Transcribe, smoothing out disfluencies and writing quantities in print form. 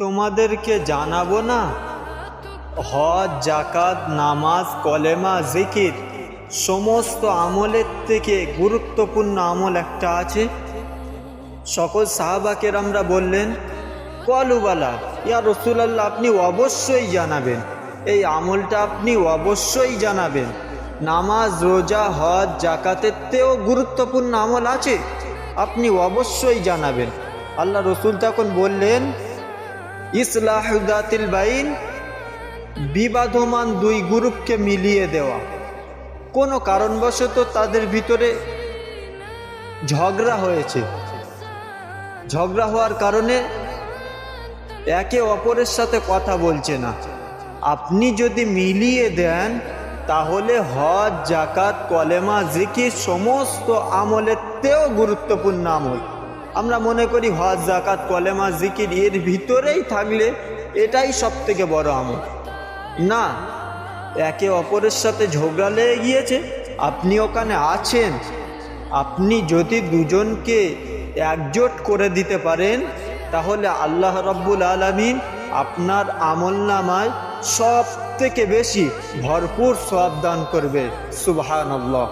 তোমাদেরকে জানাবো না হজ, জাকাত, নামাজ, কলেমা, জিকির সমস্ত আমলের থেকে গুরুত্বপূর্ণ আমল একটা আছে। সকল সাহাবা কেরামরা বললেন, কলুবালা ইয়া রাসূলুল্লাহ, আপনি অবশ্যই জানাবেন, এই আমলটা আপনি অবশ্যই জানাবেন। নামাজ, রোজা, হজ, জাকাতের তেও গুরুত্বপূর্ণ আমল আছে, আপনি অবশ্যই জানাবেন। আল্লাহ রসুল তখন বললেন, ইসলাহু যাতিল বাইন, বিবাদমান দুই গ্রুপকে মিলিয়ে দেওয়া। কোনো কারণবশত তাদের ভিতরে ঝগড়া হয়েছে, ঝগড়া হওয়ার কারণে একে অপরের সাথে কথা বলছে না, আপনি যদি মিলিয়ে দেন তাহলে হজ, জাকাত, কলেমা, জিকির সমস্ত আমলের তেও গুরুত্বপূর্ণ আমল। আমরা মনে করি হজ, জাকাত, কলেমা, জিকির এর ভিতরেই থাকলে এটাই সব থেকে বড় আমল। না, একে অপরের সাথে ঝগড়া লেগে গিয়েছে, আপনি ওখানে আছেন, আপনি যদি দুজনকে একজোট করে দিতে পারেন তাহলে আল্লাহ রাব্বুল আলামিন আপনার আমলনামায় সব থেকে বেশি ভরপুর সওয়াব দান করবে। সুবহানাল্লাহ।